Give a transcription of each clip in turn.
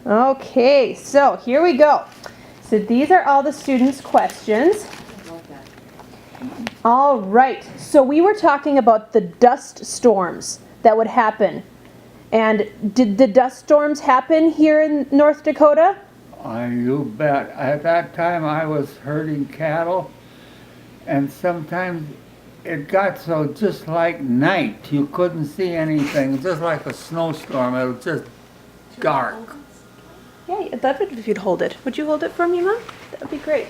Okay, so here we go. So these are all the students' questions. All right, so we were talking about the dust storms that would happen. And did the dust storms happen here in North Dakota? You bet. At that time I was herding cattle, and sometimes it got so just like night. You couldn't see anything, just like a snowstorm. It was just dark. Yeah, I'd love it if you'd hold it. Would you hold it for me, Mom? That would be great.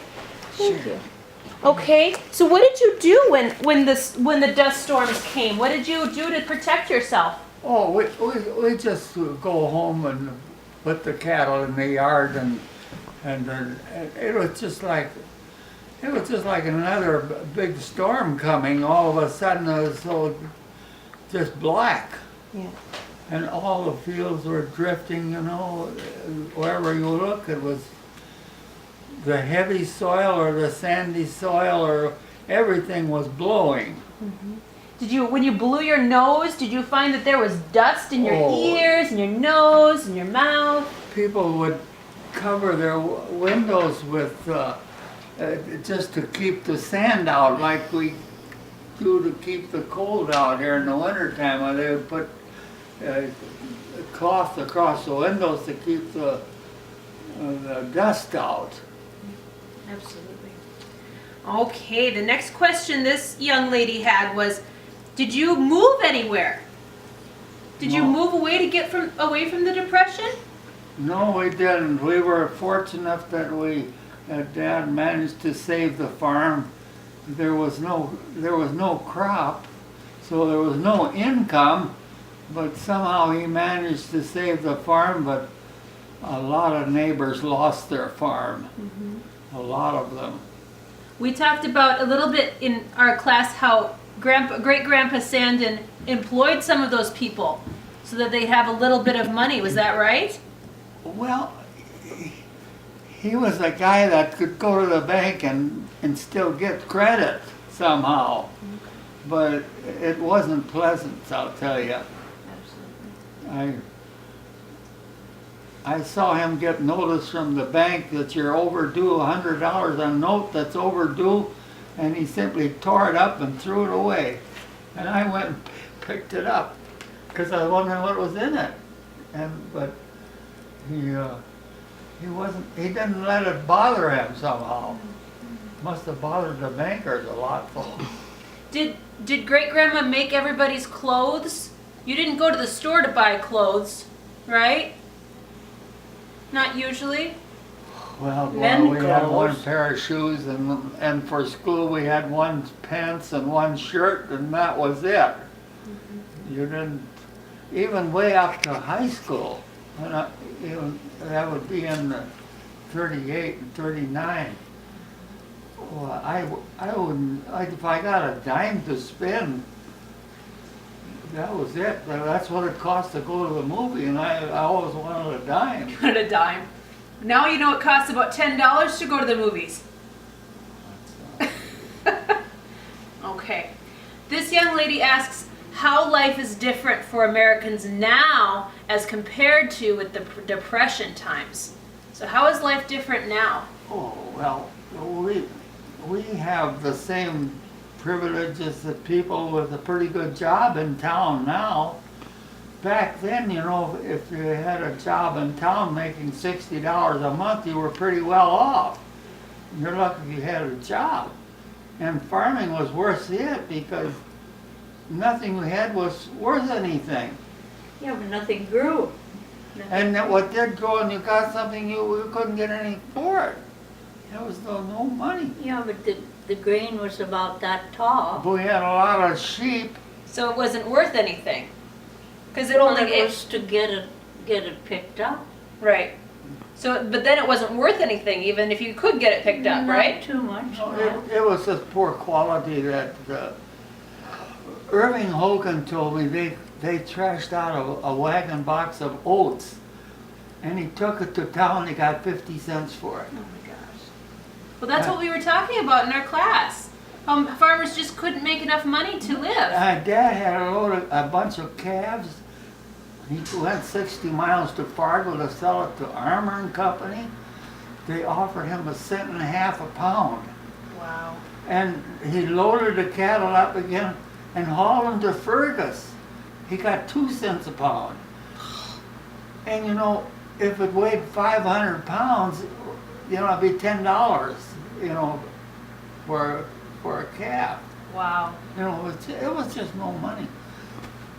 Thank you. Okay, so what did you do when the dust storms came? What did you do to protect yourself? Oh, we just go home and put the cattle in the yard, and it was just like another big storm coming. All of a sudden, it was so just black. Yeah. And all the fields were drifting, wherever you look, it was the heavy soil or the sandy soil, or everything was blowing. Mm-hmm. When you blew your nose, did you find that there was dust in your ears and your nose and your mouth? People would cover their windows with, just to keep the sand out, like we do to keep the cold out here in the wintertime. They would put cloth across the windows to keep the dust out. Absolutely. Okay, the next question this young lady had was, did you move anywhere? Did you move away to get away from the Depression? No, we didn't. We were fortunate that Dad managed to save the farm. There was no crop, so there was no income. But somehow he managed to save the farm, but a lot of neighbors lost their farm. Mm-hmm. A lot of them. We talked about a little bit in our class how Great-Grandpa Sanden employed some of those people so that they'd have a little bit of money. Was that right? Well, he was a guy that could go to the bank and still get credit somehow. Mm-hmm. But it wasn't pleasant, I'll tell you. I saw him get notice from the bank that you're overdue $100 on a note that's overdue, and he simply tore it up and threw it away. And I went and picked it up because I was wondering what was in it. But he didn't let it bother him somehow. Must have bothered the bankers a lot though. Did Great-Grandma make everybody's clothes? You didn't go to the store to buy clothes, right? Not usually. Well, we had one pair of shoes, and for school we had one pants and one shirt, and that was it. Mm-hmm. You didn't, even way up to high school, that would be in the 38 and 39. Well, I wouldn't, if I got a dime to spend, that was it. That's what it cost to go to the movie, and I always wanted a dime. You wanted a dime. Now you know it costs about $10 to go to the movies. Okay. This young lady asks how life is different for Americans now as compared to with the Depression times. So how is life different now? Oh, well, we have the same privileges that people with a pretty good job in town now. Back then, if you had a job in town making $60 a month, you were pretty well off. You're lucky if you had a job. And farming was worth it because nothing we had was worth anything. Yeah, but nothing grew. And what did grow and you got something, you couldn't get anything for it. There was no money. Yeah, but the grain was about that tall. But we had a lot of sheep. So it wasn't worth anything. Because it Well, only it was to get it picked up. Right. So, but then it wasn't worth anything, even if you could get it picked up, right? Not too much. No, it was just poor quality that Irving Hogan told me they trashed out a wagon box of oats, and he took it to town. He got 50 cents for it. Oh my gosh. Well, that's what we were talking about in our class. Farmers just couldn't make enough money to live. Dad had a bunch of calves, He went 60 miles to Fargo to sell it to Armour and Company. They offered him 1.50 cents a pound. Wow. And he loaded the cattle up again and hauled them to Fergus. He got 2 cents a pound. And you know, if it weighed 500 pounds, you know, it'd be $10, you know, for a calf. Wow. You know, it was just no money.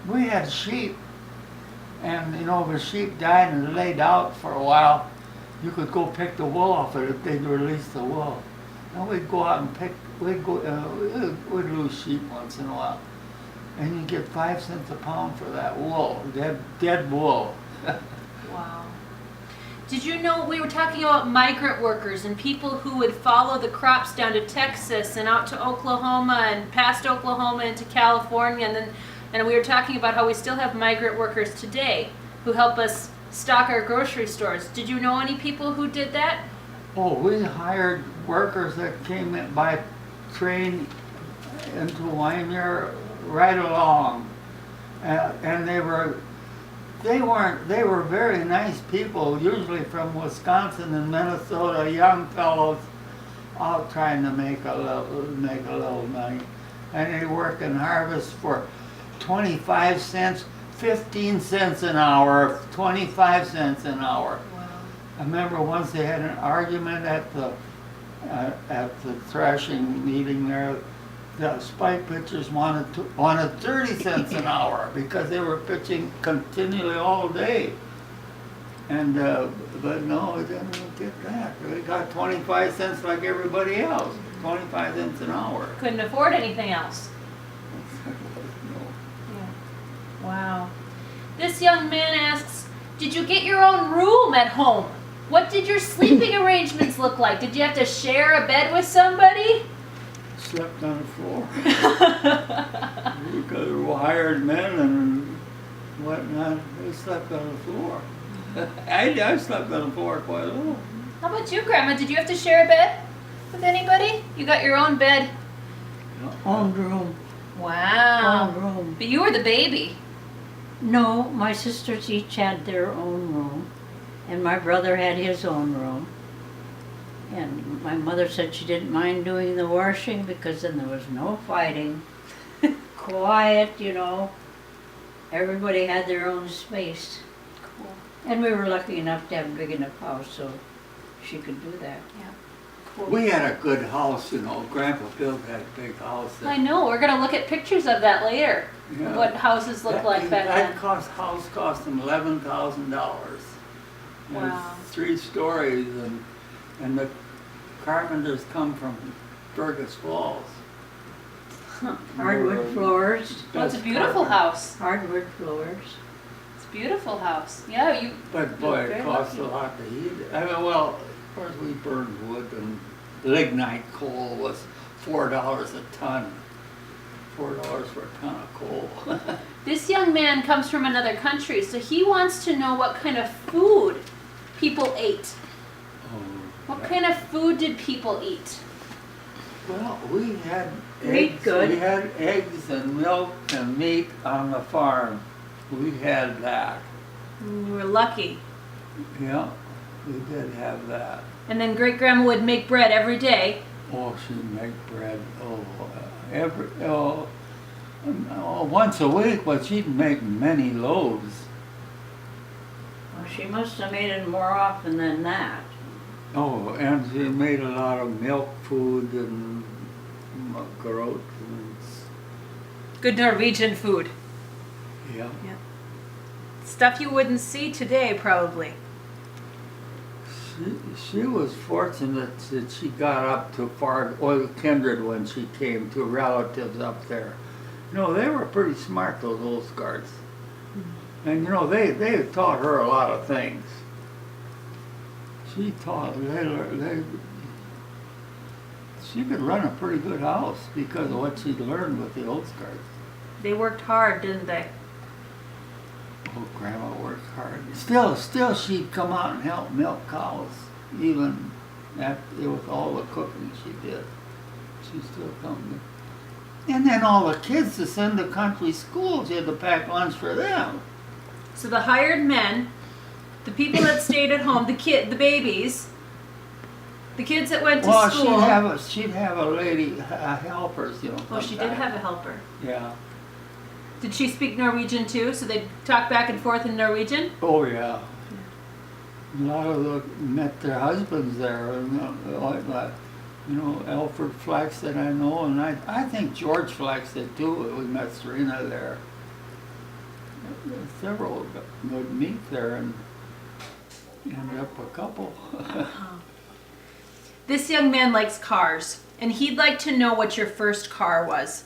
We had sheep, and you know, if a sheep died and laid out for a while, you could go pick the wool off it if they'd release the wool. And we'd go out and pick, we'd lose sheep once in a while. And you'd get 5 cents a pound for that wool, dead wool. Wow. Did you know we were talking about migrant workers and people who would follow the crops down to Texas and out to Oklahoma and past Oklahoma into California, and we were talking about how we still have migrant workers today who help us stock our grocery stores. Did you know any people who did that? Oh, we hired workers that came in by train into Wyoming right along, and they were very nice people, usually from Wisconsin and Minnesota, young fellows, all trying to make a little money, and they work in harvest for 25 cents, 15 cents an hour, 25 cents an hour. Wow. I remember once they had an argument at the threshing meeting there. The spike pitchers wanted 30 cents an hour because they were pitching continually all day. And but no, it didn't get that. They got 25 cents like everybody else. 25 cents an hour. Couldn't afford anything else. No. Yeah. Wow. This young man asks, did you get your own room at home? What did your sleeping arrangements look like? Did you have to share a bed with somebody? Slept on the floor. Because we were hired men and whatnot. They slept on the floor. I slept on the floor quite a little. How about you, Grandma? Did you have to share a bed with anybody? You got your own bed. Own room. Wow. Own room. But you were the baby. No, my sisters each had their own room, and my brother had his own room. And my mother said she didn't mind doing the washing because then there was no fighting. Quiet, you know. Everybody had their own space. Cool. And we were lucky enough to have a big enough house so she could do that. Yeah. Cool. We had a good house, you know. Grandpa Bill had a big house. I know. We're gonna look at pictures of that later. Yeah. What houses looked like back then. That house cost them $11,000. Wow. It's 3 stories, and the carpenters come from Fergus Falls. Hardwood floors. Well, it's a beautiful house. Hardwood floors. It's a beautiful house. Yeah, you. But boy, it Very costs lucky. a lot to heat it. I mean, well, of course we burned wood, and lignite coal was $4 a ton. $4 for a ton of coal. This young man comes from another country, so he wants to know what kind of food people ate. What kind of food did people eat? Well, we had Meat eggs. good. We had eggs and milk and meat on the farm. We had that. You were lucky. Yeah, we did have that. And then great grandma would make bread every day. Oh, she'd make bread. Once a week, but she'd make many loaves. Well, she must have made it more often than that. Oh, and she made a lot of milk food and groat foods. Good Norwegian food. Yeah. Stuff you wouldn't see today, probably. She was fortunate that she got up to Kindred when she came to relatives up there. You know, they were pretty smart, those old guards. And you know, they taught her a lot of things. She could run a pretty good house because of what she'd learned with the old guards. They worked hard, didn't they? Oh, Grandma worked hard. Still, she'd come out and help milk cows, even with all the cooking she did. She'd still come. And then all the kids to send to country schools, you had to pack lunch for them. So the hired men, the people that stayed at home, the babies, the kids that went to Well, school. she'd have a lady, helpers, you know. Oh, she did sometimes. have a helper. Yeah. Did she speak Norwegian too? So they'd talk back and forth in Norwegian? Oh, yeah. A lot of them met their husbands there, and like that. You know, Alfred Flax that I know, and I think George Flax did too. We met Serena there. There's several good meet there, and ended up a couple. This young man likes cars, and he'd like to know what your first car was.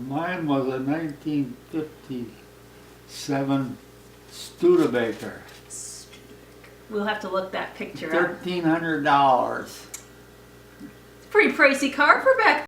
Mine was a 1957 Studebaker. We'll have to look that picture up. $1,300. Pretty pricey car for back